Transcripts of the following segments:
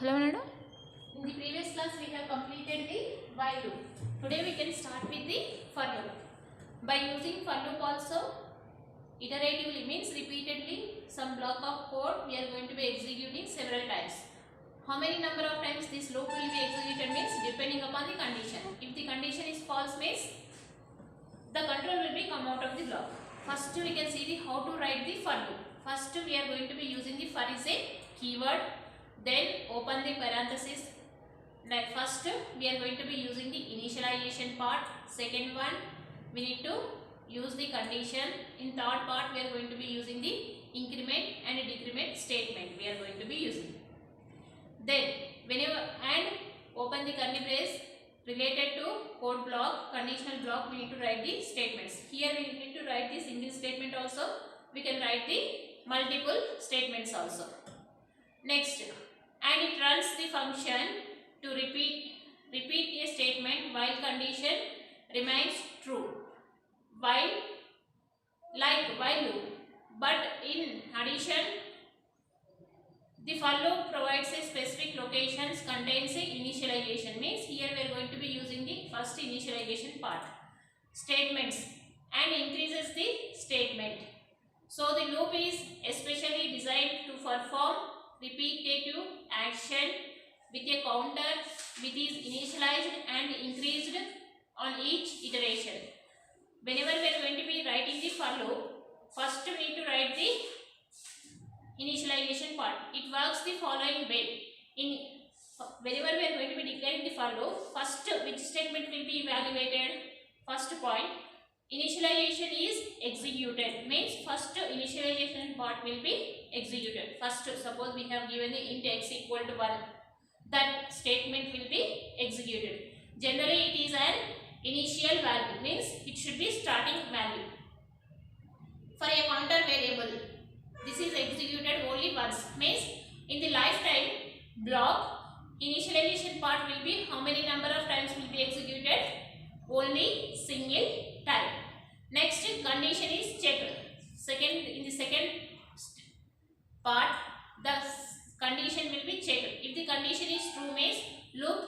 Hello, Nadu. In the previous class we have completed the while loop. Today we can start with the for loop. By using for loop also, iteratively means repeatedly some block of code we are going to be executing several times. How many number of times this loop will be executed means depending upon the condition. If the condition is false means the control will be come out of the block. First we can see the how to write the for loop. First we are going to be using the for is a keyword. Then open the parenthesis. Like first we are going to be using the initialization part. Second one we need to use the condition. In third part we are going to be using the increment and decrement statement we are going to be using. Then whenever and open the curly brace related to code block, conditional block, we need to write the statements. Here we need to write the single statement also. We can write the multiple statements also. Next, and it runs the function to repeat a statement while condition remains true. While loop, but in addition, the for loop provides a specific locations contains a initialization. Means here we are going to be using the first initialization part statements and increases the statement. So the loop is especially designed to perform repetitive action with a counter which is initialized and increased on each iteration. Whenever we are going to be writing the for loop, first we need to write the initialization part. It works the following way. Whenever we are going to be declaring the for loop, first which statement will be evaluated? First point, initialization is executed. Means first initialization part will be executed. First, suppose we have given the int x equal to 1. That statement will be executed. Generally, it is an initial value. Means it should be starting value. For a counter variable, this is executed only once. Means in the lifetime block, initialization part will be how many number of times will be executed? Only single time. Next, condition is checked. In the second part, the condition will be checked. If the condition is true means loop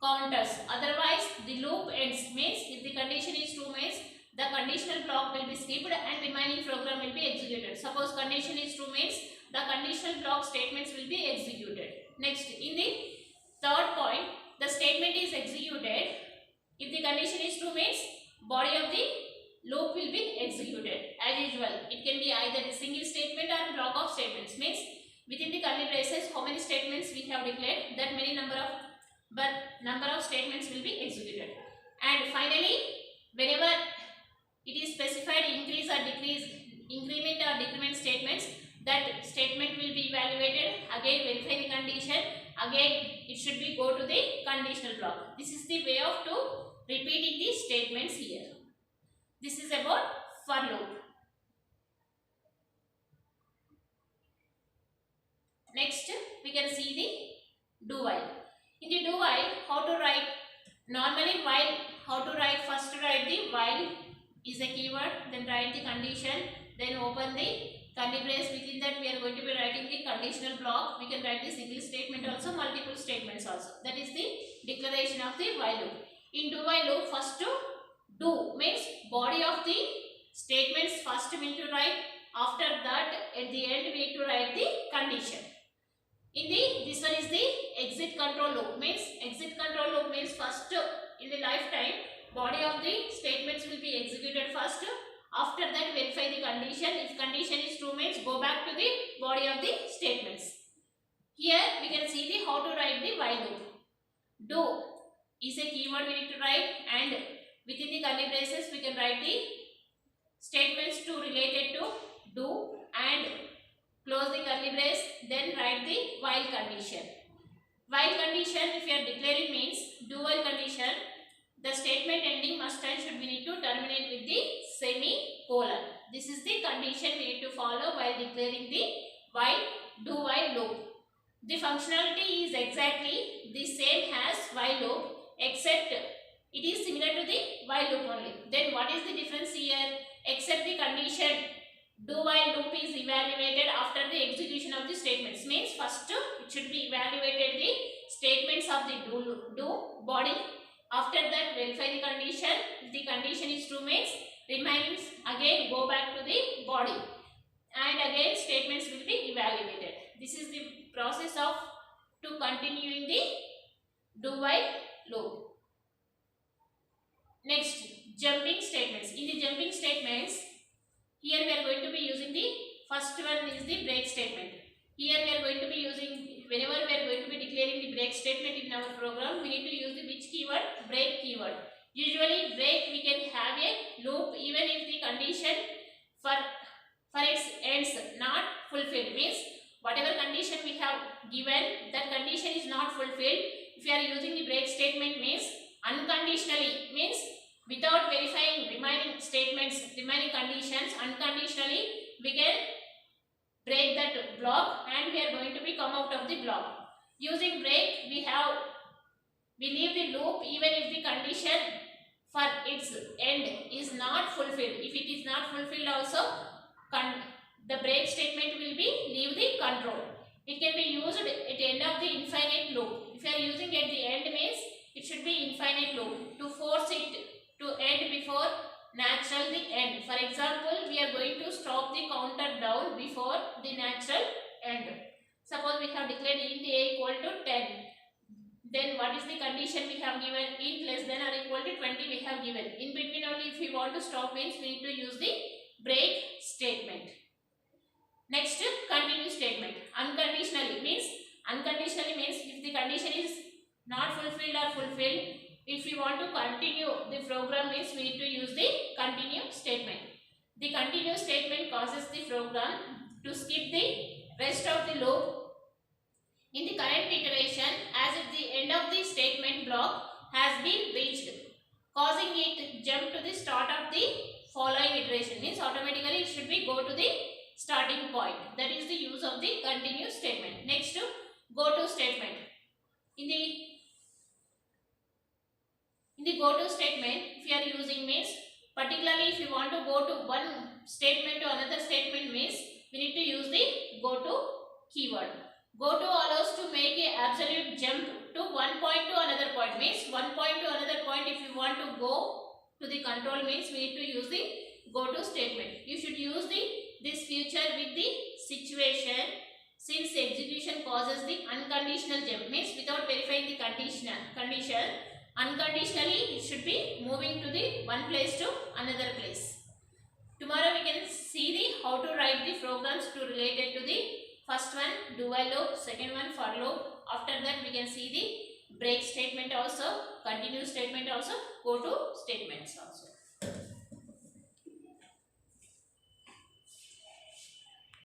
counters. Otherwise, the loop ends. Means if the condition is true means the conditional block will be skipped and remaining program will be executed. Suppose condition is true means the conditional block statements will be executed. Next, in the third point, the statement is executed. If the condition is true means body of the loop will be executed as usual. It can be either a single statement or block of statements. Means within the curly braces how many statements we have declared, that many number of statements will be executed. And finally, whenever it is specified increase or decrease, increment or decrement statements, that statement will be evaluated. Again verify the condition. Again it should be go to the conditional block. This is the way of to repeating the statements here. This is about for loop. Next we can see the do while. In the do while, how to write? Normally while, how to write? First write the while is a keyword, then write the condition, then open the curly brace. Within that we are going to be writing the conditional block. We can write the single statement also, multiple statements also. That is the declaration of the while loop. In do while loop, first to do means body of the statements first we need to write. After that at the end we need to write the condition. This one is the exit control loop. Means exit control loop means first in the lifetime body of the statements will be executed first. After that verify the condition. If condition is true means go back to the body of the statements. Here we can see the how to write the while loop. Do is a keyword we need to write, and within the curly braces we can write the statements to related to do and close the curly brace, then write the while condition. While condition if you are declaring means do while condition, the statement ending must and should we need to terminate with the semicolon. This is the condition we need to follow while declaring the while do while loop. The functionality is exactly the same as while loop except it is similar to the while loop only. Then what is the difference here? Except the condition do while loop is evaluated after the execution of the statements. Means first it should be evaluated the statements of the do body. After that, verify the condition. If the condition is true means remains, again go back to the body and again statements will be evaluated. This is the process of to continuing the do while loop. Next, jumping statements. In the jumping statements, here we are going to be using the first one is the break statement. Here we are going to be using, whenever we are going to be declaring the break statement in our program, we need to use the which keyword? Break keyword. Usually break we can have a loop even if the condition for its ends not fulfilled, means whatever condition we have given, that condition is not fulfilled. If you are using the break statement means unconditionally, means without verifying remaining statements, remaining conditions, unconditionally we can break that block and we are going to be come out of the block. Using break we leave the loop even if the condition for its end is not fulfilled. If it is not fulfilled also, the break statement will be leave the control. It can be used at the end of the infinite loop. If you are using at the end means it should be infinite loop to force it to end before natural the end. For example, we are going to stop the counter down before the natural end. Suppose we have declared int a equal to 10. Then what is the condition we have given? Int less than or equal to 20 we have given. In between only if we want to stop means we need to use the break statement. Next, continue statement. Unconditionally means if the condition is not fulfilled or fulfilled, if we want to continue the program means we need to use the continue statement. The continue statement causes the program to skip the rest of the loop in the current iteration as if the end of the statement block has been reached, causing it to jump to the start of the following iteration, means automatically it should be go to the starting point. That is the use of the continue statement. Next, go to statement. In the go to statement, if you are using means particularly if you want to go to one statement to another statement means we need to use the go to keyword. Go to allows to make a absolute jump to one point to another point, means one point to another point. If you want to go to the control means we need to use the go to statement. You should use this feature with the situation since execution causes the unconditional jump, means without verifying the condition unconditionally it should be moving to the one place to another place. Tomorrow we can see the how to write the programs to related to the first one do while loop, second one for loop. After that we can see the break statement also, continue statement also, go to statements also.